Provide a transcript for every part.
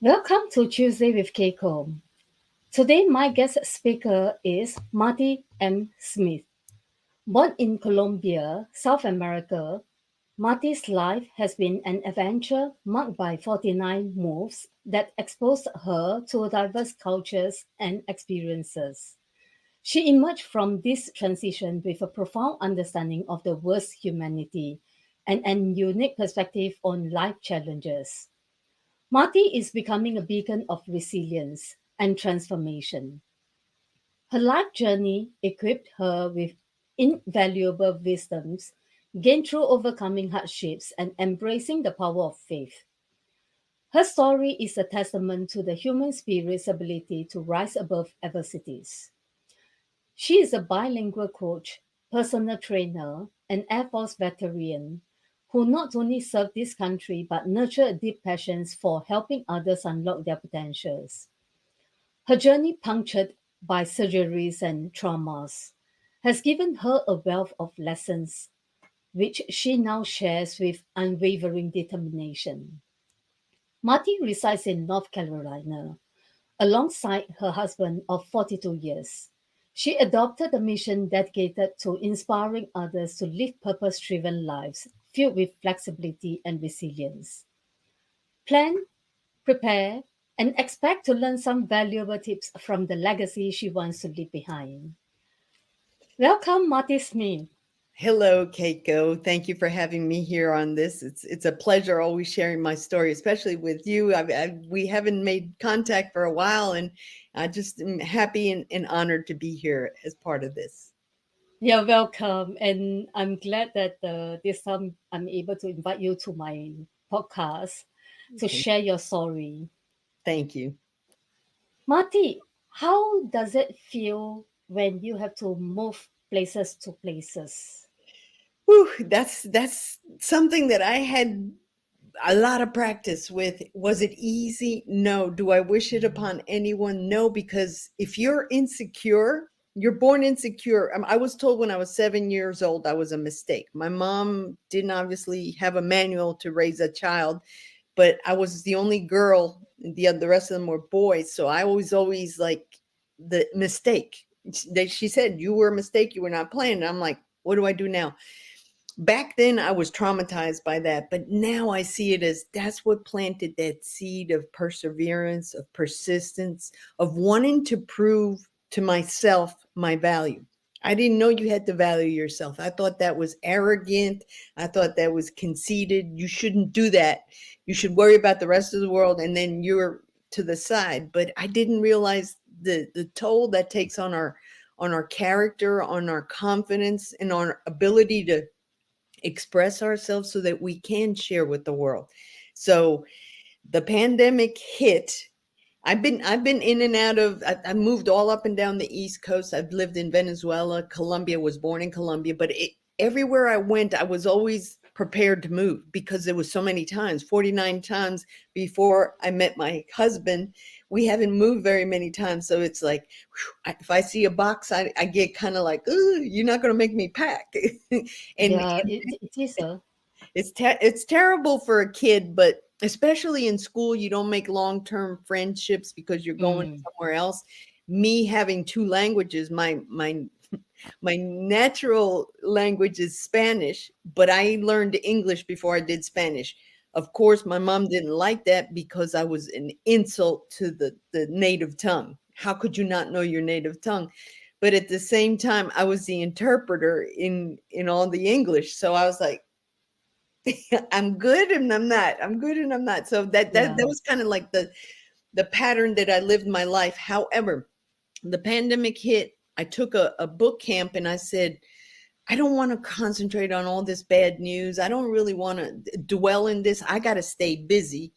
Welcome to Tuesday with Keiko. Today, my guest speaker is Martie M. Smith. Born in Colombia, South America, Martie's life has been an adventure marked by 49 moves that exposed her to diverse cultures and experiences. She emerged from this transition with a profound understanding of the world's humanity and an unique perspective on life challenges. Martie is becoming a beacon of resilience and transformation. Her life journey equipped her with invaluable wisdoms gained through overcoming hardships and embracing the power of faith. Her story is a testament to the human spirit's ability to rise above adversities. She is a bilingual coach, personal trainer, and Air Force veteran who not only served this country but nurtured a deep passion for helping others unlock their potentials. Her journey, punctured by surgeries and traumas, has given her a wealth of lessons, which she now shares with unwavering determination. Marty resides in North Carolina alongside her husband of 42 years. She adopted a mission dedicated to inspiring others to live purpose driven lives filled with flexibility and resilience. Plan, prepare, and expect to learn some valuable tips from the legacy she wants to leave behind. Welcome, Marty Smith. Hello, Keiko. Thank you for having me here on this. It's a pleasure always sharing my story, especially with you. We haven't made contact for a while, and I just am happy and honored to be here as part of this. You're welcome, and I'm glad that this time I'm able to invite you to my podcast to Okay, share your story. thank you. Marty, how does it feel when you have to move places to places? Whew, that's something that I had a lot of practice with. Was it easy? No. Do I wish it upon anyone? No, because if you're insecure, you're born insecure. I was told when I was 7 years old I was a mistake. My mom didn't obviously have a manual to raise a child, but I was the only girl. The rest of them were boys, so I was always like the mistake. She said, "You were a mistake. You were not playing." And I'm like, "What do I do now?" Back then I was traumatized by that, but now I see it as that's what planted that seed of perseverance, of persistence, of wanting to prove to myself my value. I didn't know you had to value yourself. I thought that was arrogant. I thought that was conceited. You shouldn't do that. You should worry about the rest of the world and then you're to the side. But I didn't realize the toll that takes on our character, on our confidence, and on our ability to express ourselves so that we can share with the world. So the pandemic hit. I've been in and out of. I moved all up and down the East Coast. I've lived in Venezuela, Colombia. Was born in Colombia, but everywhere I went, I was always prepared to move because there was so many times, 49 times before I met my husband. We haven't moved very many times, so it's like if I see a box, I get kind of like, "Ooh, you're not going to make me pack," and Yeah, it is a it's terrible for a kid, but especially in school, you don't make long-term friendships because you're going mm, somewhere else. Me having two languages, my natural language is Spanish, but I learned English before I did Spanish. Of course, my mom didn't like that because I was an insult to the native tongue. How could you not know your native tongue? But at the same time, I was the interpreter in all the English. So I was like, I'm good and I'm not. I'm good and I'm not. So that yeah. was kind of like the pattern that I lived my life. However, the pandemic hit. I took a book camp and I said, I don't want to concentrate on all this bad news. I don't really want to dwell in this. I got to stay busy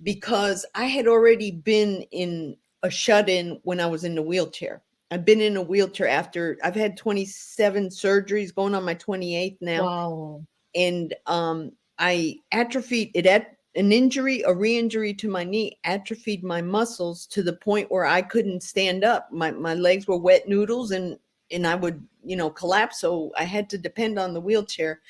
because I had already been in a shut-in when I was in the wheelchair. I've been in a wheelchair after I've had 27 surgeries, going on my 28th now, Wow. and I atrophied it at an injury, a re-injury to my knee, atrophied my muscles to the point where I couldn't stand up. My legs were wet noodles, and I would collapse. So I had to depend on the wheelchair.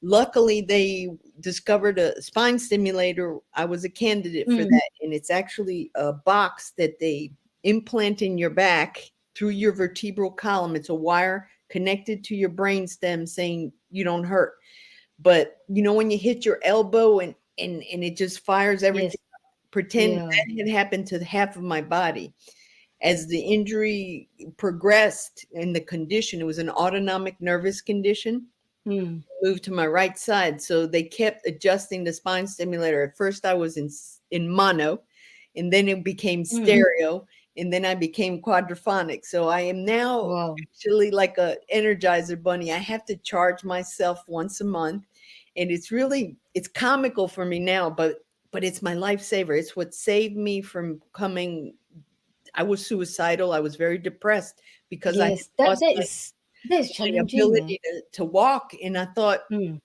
Luckily, they discovered a spine stimulator. I was a candidate for Mm. that. And it's actually a box that they implant in your back through your vertebral column. It's a wire connected to your brain stem saying you don't hurt. But you know, when you hit your elbow and it just fires Yes. everything, pretend Yeah. that had happened to half of my body. As the injury progressed in the condition, it was an autonomic nervous condition, Mm. moved to my right side. So they kept adjusting the spine stimulator. At first I was in mono, and then it became Mm. stereo, and then I became quadraphonic. So I am now Wow. actually like a energizer bunny. I have to charge myself once a month, and it's comical for me now, but it's my lifesaver. It's what saved me from coming. I was suicidal. I was very depressed because I had Yes. That lost that is my challenging. ability to walk. And I thought Mm.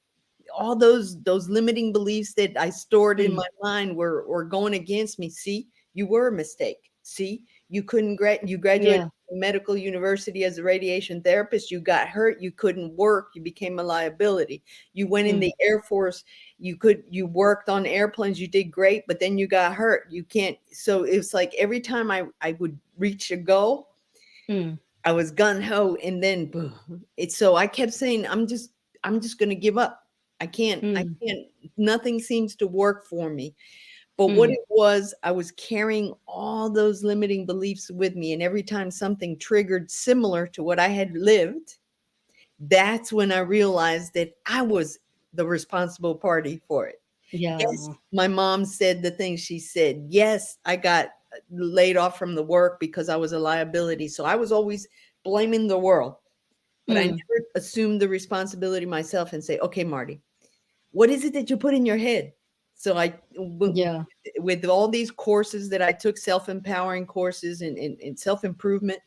all those limiting beliefs that I stored in Mm. my mind were going against me. See, you were a mistake. See, you couldn't you graduated Yeah. from medical university as a radiation therapist. You got hurt. You couldn't work. You became a liability. You went in Mm. the Air Force. You worked on airplanes. You did great, but then you got hurt. You can't. So it's like every time I would reach a goal, Mm. I was gun ho, and then it's so I kept saying, I'm just going to give up. I Mm. can't. Nothing seems to work for me. But what Mm. it was, I was carrying all those limiting beliefs with me, and every time something triggered similar to what I had lived, that's when I realized that I was the responsible party for it. Yes, Yeah. my mom said the things she said. Yes, I got laid off from the work because I was a liability. So I was always blaming the world, but I Mm. never assumed the responsibility myself and say, okay, Martie, what is it that you put in your head? So Yeah. with all these courses that I took, self-empowering courses and self-improvement,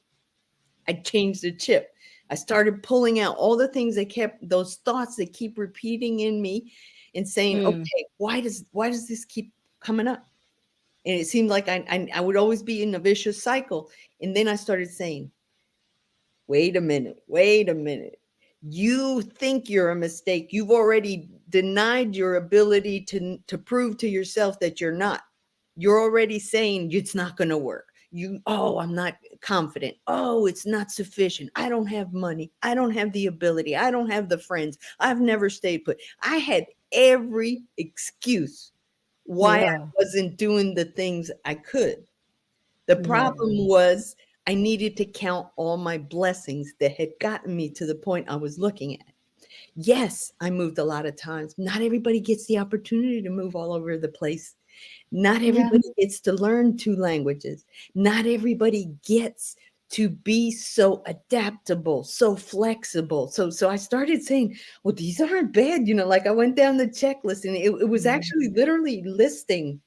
I changed the chip. I started pulling out all the things that kept those thoughts that keep repeating in me and saying, Mm. okay, why does this keep coming up? And it seemed like I would always be in a vicious cycle. And then I started saying, wait a minute, wait a minute. You think you're a mistake. You've already denied your ability to prove to yourself that you're not. You're already saying it's not going to work. Oh, I'm not confident. Oh, it's not sufficient. I don't have money. I don't have the ability. I don't have the friends. I've never stayed put. I had every excuse why I Yeah. wasn't doing the things I could. The Yeah. problem was I needed to count all my blessings that had gotten me to the point I was looking at. Yes, I moved a lot of times. Not everybody gets the opportunity to move all over the place. Not Yeah. everybody gets to learn two languages. Not everybody gets to be so adaptable, so flexible. So I started saying, well, these aren't bad. Like I went down the checklist, and it was Mm. actually literally listing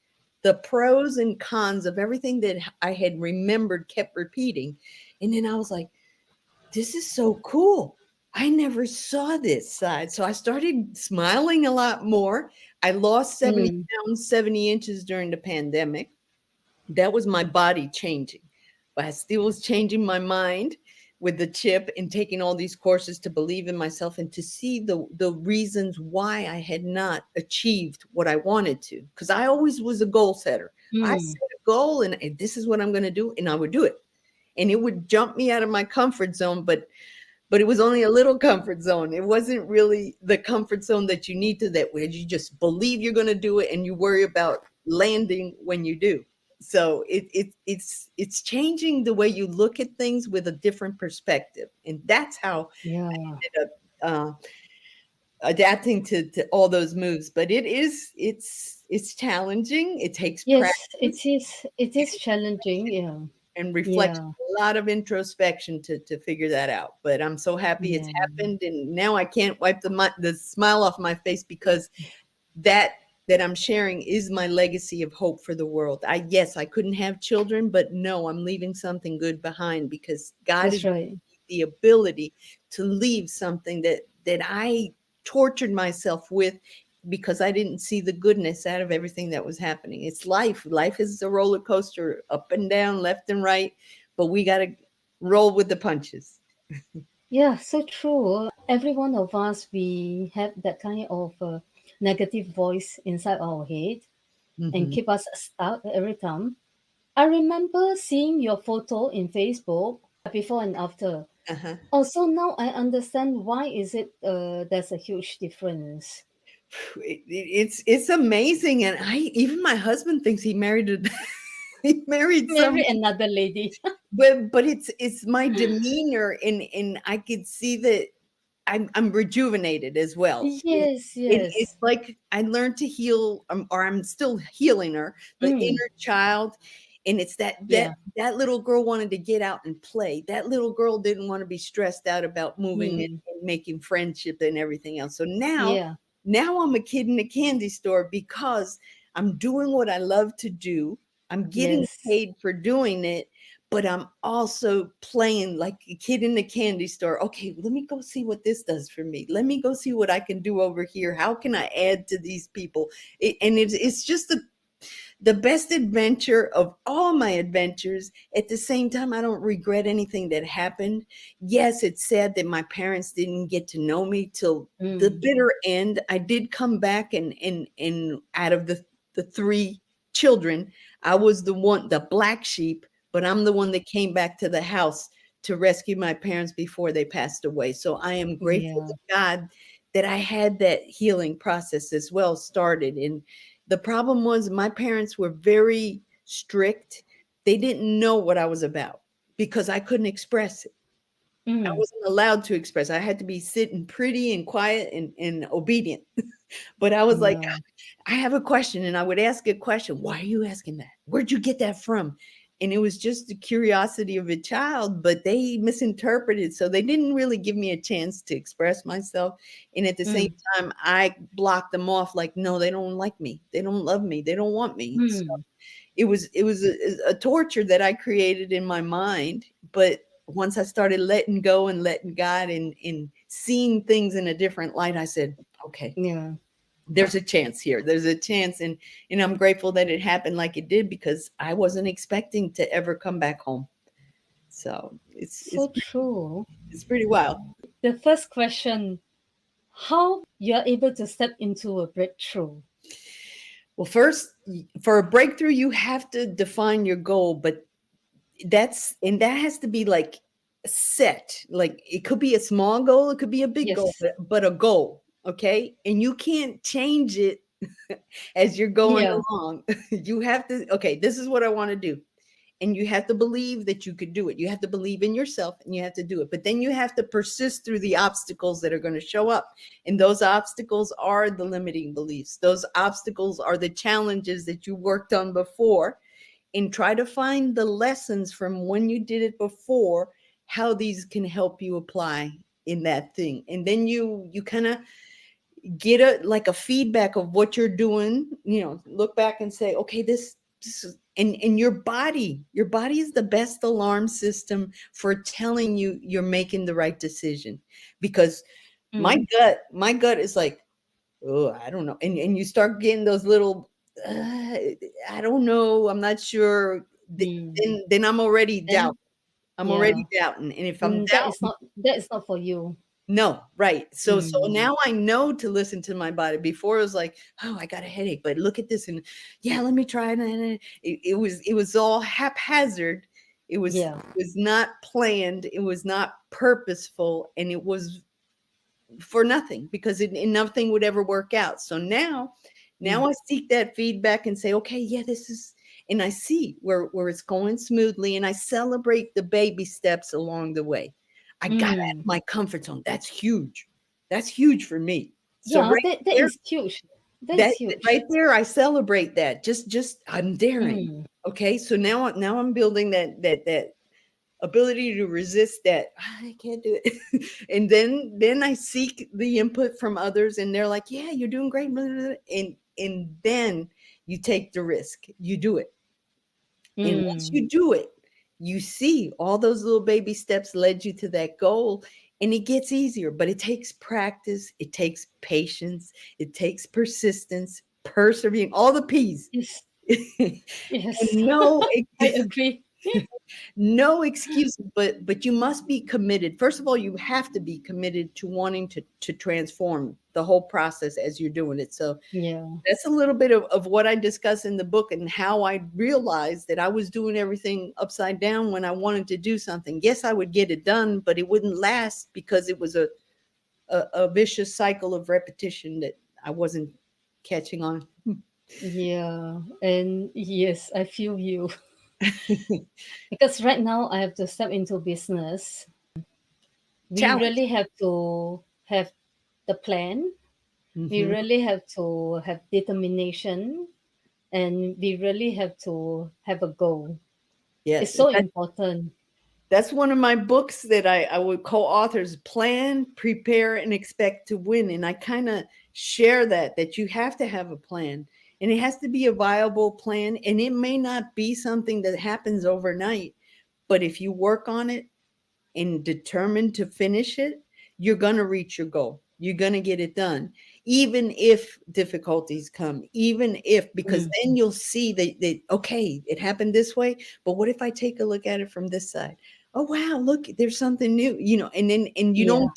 the pros and cons of everything that I had remembered, kept repeating. And then I was like, this is so cool. I never saw this side. So I started smiling a lot more. I lost 70 Mm. pounds, 70 inches during the pandemic. That was my body changing. But I still was changing my mind with the chip and taking all these courses to believe in myself and to see the reasons why I had not achieved what I wanted to. Because I always was a goal setter. I Mm. set a goal and this is what I'm going to do, and I would do it. And it would jump me out of my comfort zone, but it was only a little comfort zone. It wasn't really the comfort zone that you need to, that where you just believe you're going to do it and you worry about landing when you do. So it's changing the way you look at things with a different perspective, and that's how Yeah. I ended up adapting to all those moves. But it's challenging. It takes Yes, it practice is. It is challenging. Yeah. and reflection, Yeah. a lot of introspection to figure that out. But I'm so happy it's Yeah. happened, and now I can't wipe the smile off my face because that that I'm sharing is my legacy of hope for the world. Yes, I couldn't have children, but no, I'm leaving something good behind because God That's has right. the ability to leave something that I tortured myself with because I didn't see the goodness out of everything that was happening. It's life. Life is a roller coaster, up and down, left and right, but we got to roll with the punches. Yeah, so true. every one of us, we have that kind of negative voice inside our head and Mhm. keep us stuck every time. I remember seeing your photo in Facebook before and after. Uh-huh. Also, now I understand why is it there's a huge difference. It's amazing, and I even my husband thinks he married a he married some. Marry another lady. But it's my demeanor, and I could see that I'm rejuvenated as well. Yes, It's yes. like I learned to heal, or I'm still healing her, the Mm, inner child, and it's that yeah. that little girl wanted to get out and play. That little girl didn't want to be stressed out about moving Mm, and making friendship and everything else. So yeah. now I'm a kid in a candy store because I'm doing what I love to do. I'm getting Yes. paid for doing it, but I'm also playing like a kid in the candy store. Okay, let me go see what this does for me. Let me go see what I can do over here. How can I add to these people? It's just the best adventure of all my adventures. At the same time, I don't regret anything that happened. Yes, it's sad that my parents didn't get to know me till the Mm, bitter end. I did come back, and out of the three children, I was the one, the black sheep, but I'm the one that came back to the house to rescue my parents before they passed away. So I am grateful yeah. to God that I had that healing process as well started. And the problem was my parents were very strict. They didn't know what I was about because I couldn't express it. I Mm, wasn't allowed to express. I had to be sitting pretty and quiet and obedient. But I was like, yeah. I have a question. And I would ask a question. Why are you asking that? Where'd you get that from? And it was just the curiosity of a child, but they misinterpreted. So they didn't really give me a chance to express myself. And at the same Mm, time, I blocked them off like, no, they don't like me. They don't love me. They don't want me. So mm, it was a torture that I created in my mind. But once I started letting go and letting God and seeing things in a different light, I said, okay, yeah. there's a chance here. There's a chance. And I'm grateful that it happened like it did because I wasn't expecting to ever come back home. So So true. it's pretty wild. The first question, how you're able to step into a breakthrough? Well, first, for a breakthrough, you have to define your goal, but that has to be like set. Like it could be a small goal, it could be a big goal, Yes. but a goal. Okay. And you can't change it as you're going Yeah. along. You have to, okay, this is what I want to do. And you have to believe that you could do it. You have to believe in yourself and you have to do it. But then you have to persist through the obstacles that are going to show up. And those obstacles are the limiting beliefs. Those obstacles are the challenges that you worked on before, and try to find the lessons from when you did it before, how these can help you apply in that thing. And then you kind of get a feedback of what you're doing, look back and say, okay, this is, and your body is the best alarm system for telling you you're making the right decision. Because my Mm, gut is like, oh, I don't know. And you start getting those little, I don't know, I'm not sure. mm. Then I'm already Then, doubting. I'm yeah. already doubting. And if I'm That is not for you. no, right. So Mm, now I know to listen to my body. Before it was like, oh, I got a headache, but look at this, and yeah, let me try it. And it was all haphazard. yeah. It was not planned. It was not purposeful, and it was for nothing because nothing would ever work out. So now Mm, I seek that feedback and say, okay, yeah, this is, and I see where it's going smoothly, and I celebrate the baby steps along the way. I got out of mm. my comfort zone. That's huge. That's huge for me. So Yeah, right that there, is huge. That is that huge. right there, I celebrate that. Just I'm daring. Mm, Okay, so now I'm building that ability to resist that. I can't do it. And then I seek the input from others, and they're like, yeah, you're doing great, blah, blah, blah. And then you take the risk, you do it. And once mm, you do it, you see all those little baby steps led you to that goal, and it gets easier. But it takes practice, it takes patience, it takes persistence, persevering, all the P's. yes, And yes. no, I agree. No excuses, but you must be committed. First of all, you have to be committed to wanting to transform the whole process as you're doing it. So Yeah. that's a little bit of what I discuss in the book and how I realized that I was doing everything upside down when I wanted to do something. Yes, I would get it done, but it wouldn't last because it was a vicious cycle of repetition that I wasn't catching on. Yeah. And yes, I feel you. Because right now I have to step into business. We Challenge. really have to have the plan. We Hmm. really have to have determination, and we really have to have a goal. It's Yes, so important. that's one of my books that I would co-authors: plan, prepare, and expect to win. And I kind of share that you have to have a plan, and it has to be a viable plan. And it may not be something that happens overnight, but if you work on it and determined to finish it, you're going to reach your goal. You're going to get it done, even if difficulties come, even if, because Mm, then you'll see that, okay, it happened this way, but what if I take a look at it from this side? Oh, wow, look, there's something new, and then, and yeah.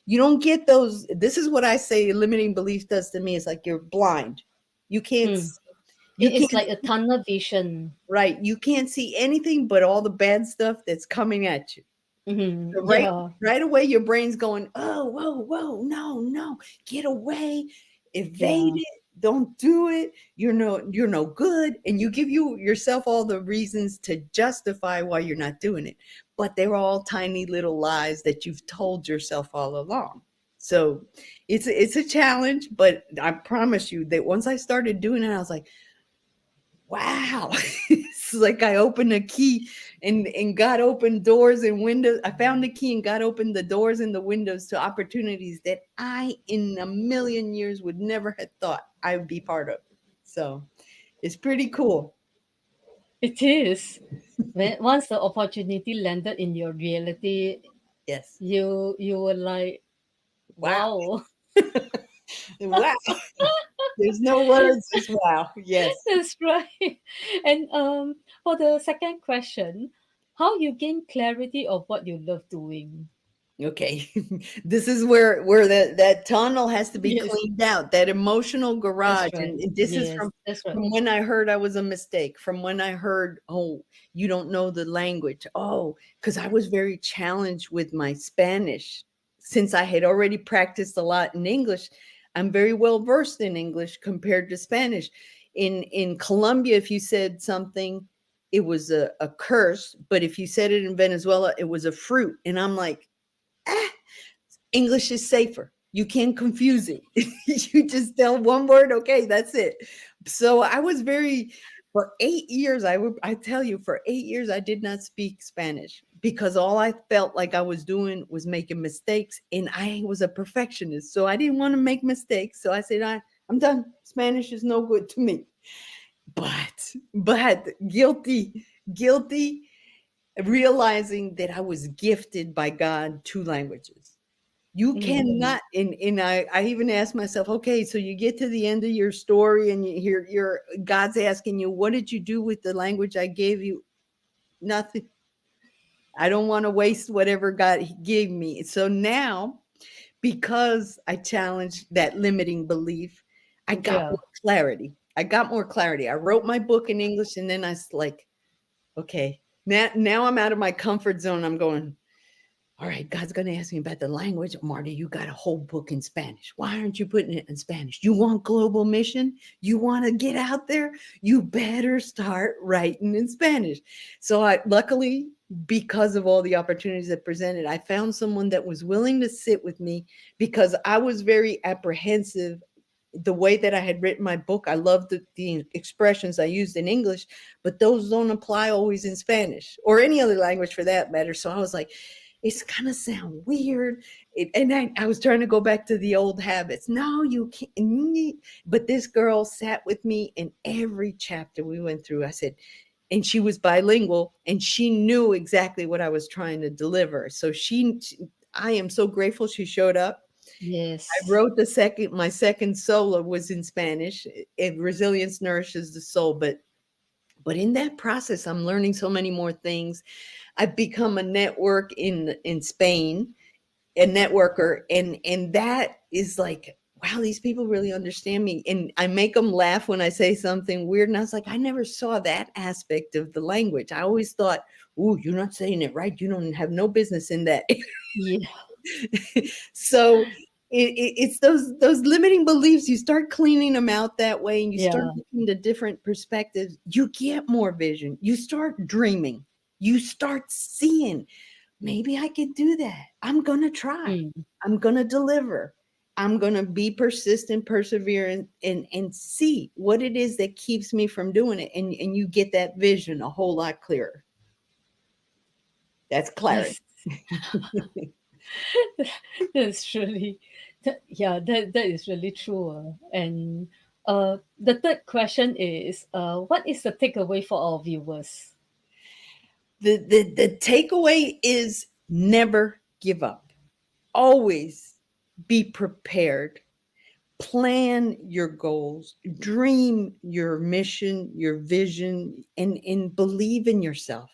you don't get those. This is what I say limiting belief does to me. It's like you're blind. You can't, Mm. you It's can't, like a tunnel vision. right. You can't see anything but all the bad stuff that's coming at you. Mhm. So Yeah. right away, your brain's going, oh, whoa, whoa, no, no, get away, evade Yeah. it, don't do it. You're no good, and you give yourself all the reasons to justify why you're not doing it. But they're all tiny little lies that you've told yourself all along. So it's a challenge, but I promise you that once I started doing it, I was like, wow. It's like I opened a key and God opened doors and windows. I found the key and God opened the doors and the windows to opportunities that I in a million years would never have thought I would be part of. So it's pretty cool. It is. When once the opportunity landed in your reality, Yes. you were like, Wow. wow. Wow. There's no words, just wow. Yes. That's right. And for the second question, how you gain clarity of what you love doing? Okay. This is where that tunnel has to be Yes, cleaned out, that emotional that's garage. right. And this is Yes, that's right. from when I heard I was a mistake, from when I heard, oh, you don't know the language. Oh, because I was very challenged with my Spanish. Since I had already practiced a lot in English, I'm very well versed in English compared to Spanish. In Colombia, if you said something, it was a curse, but if you said it in Venezuela, it was a fruit. And I'm like, ah, English is safer. You can't confuse it. You just tell one word, okay, that's it. So I was very, for 8 years, I tell you, for 8 years, I did not speak Spanish because all I felt like I was doing was making mistakes, and I was a perfectionist. So I didn't want to make mistakes. So I said, I'm done. Spanish is no good to me. But guilty, realizing that I was gifted by God 2 languages. You Mm, cannot, and I even asked myself, okay, so you get to the end of your story and you hear your God's asking you, what did you do with the language I gave you? Nothing. I don't want to waste whatever God gave me. So now, because I challenged that limiting belief, I got yeah. more clarity. I wrote my book in English, and then I was like, okay, now I'm out of my comfort zone. I'm going, all right, God's going to ask me about the language. Marty, you got a whole book in Spanish. Why aren't you putting it in Spanish? You want global mission? You want to get out there? You better start writing in Spanish. So I luckily, because of all the opportunities that presented, I found someone that was willing to sit with me because I was very apprehensive. The way that I had written my book, I loved the expressions I used in English, but those don't apply always in Spanish or any other language for that matter. So I was like, it's gonna sound weird. I was trying to go back to the old habits. No, you can't. But this girl sat with me in every chapter we went through. I said, and she was bilingual and she knew exactly what I was trying to deliver. So I am so grateful she showed up. I Yes. wrote my second solo was in Spanish. Resilience nourishes the soul, but But in that process, I'm learning so many more things. I've become a network in Spain, a networker, and that is like, wow, these people really understand me. And I make them laugh when I say something weird. And I was like, I never saw that aspect of the language. I always thought, "Ooh, you're not saying it right. You don't have no business in that." Yeah. So it's those limiting beliefs. You start cleaning them out that way, and you start Yeah. looking to different perspectives. You get more vision. You start dreaming. You start seeing, maybe I could do that. I'm gonna try. Mm. I'm gonna deliver. I'm gonna be persistent, persevere, and see what it is that keeps me from doing it. And you get that vision a whole lot clearer. That's clarity. That's that's really yeah, that is really true. And the third question is what is the takeaway for our viewers? The takeaway is never give up. Always be prepared. Plan your goals, dream your mission, your vision, and believe in yourself.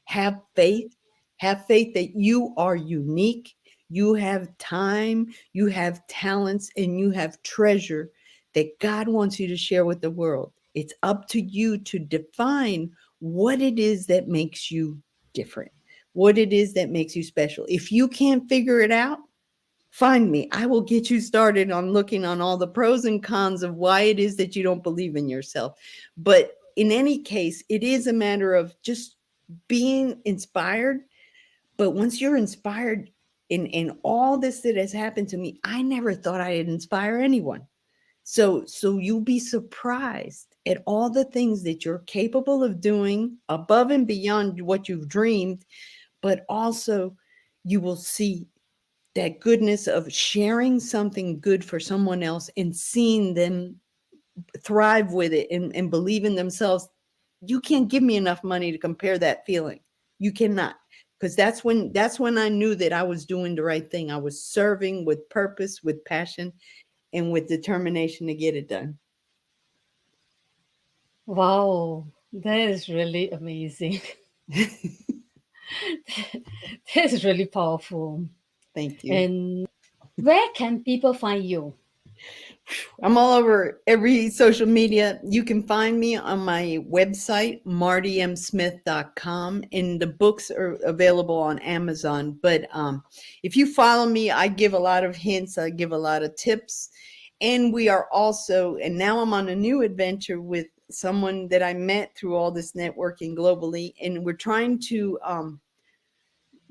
Have faith. Have faith that you are unique. You have time, you have talents, and you have treasure that God wants you to share with the world. It's up to you to define what it is that makes you different, what it is that makes you special. If you can't figure it out, find me. I will get you started on looking on all the pros and cons of why it is that you don't believe in yourself. But in any case, it is a matter of just being inspired. But once you're inspired in all this that has happened to me, I never thought I'd inspire anyone. So you'll be surprised at all the things that you're capable of doing above and beyond what you've dreamed, but also you will see that goodness of sharing something good for someone else and seeing them thrive with it and believe in themselves. You can't give me enough money to compare that feeling. You cannot. Because that's when I knew that I was doing the right thing. I was serving with purpose, with passion, and with determination to get it done. Wow, that is really amazing. That is really powerful. Thank you. And where can people find you? I'm all over every social media. You can find me on my website, martiemsmith.com, and the books are available on Amazon. But if you follow me, I give a lot of hints, I give a lot of tips. And we are also, and now I'm on a new adventure with someone that I met through all this networking globally. And we're trying to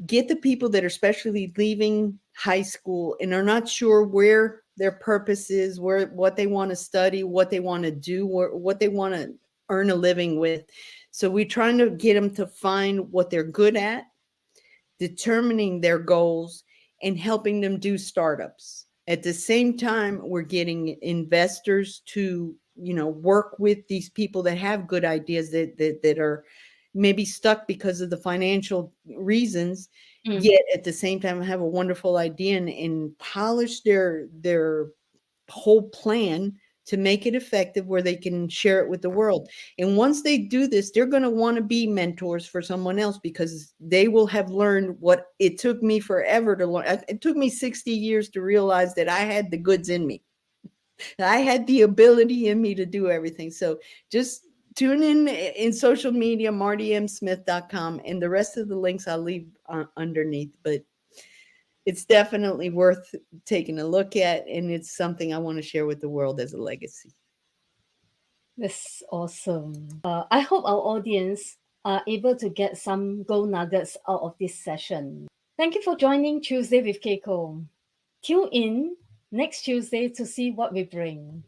get the people that are especially leaving high school and are not sure where their purpose is, where what they want to study, what they want to do, what they want to earn a living with. So we're trying to get them to find what they're good at, determining their goals, and helping them do startups. At the same time, we're getting investors to, work with these people that have good ideas that are maybe stuck because of the financial reasons, Mm. yet at the same time have a wonderful idea and polish their whole plan to make it effective where they can share it with the world. And once they do this, they're going to want to be mentors for someone else because they will have learned what it took me forever to learn. It took me 60 years to realize that I had the goods in me. I had the ability in me to do everything. So just tune in social media, martiemsmith.com, and the rest of the links I'll leave underneath. But it's definitely worth taking a look at, and it's something I want to share with the world as a legacy. That's awesome. I hope our audience are able to get some gold nuggets out of this session. Thank you for joining Tuesday with Keiko. Tune in next Tuesday to see what we bring.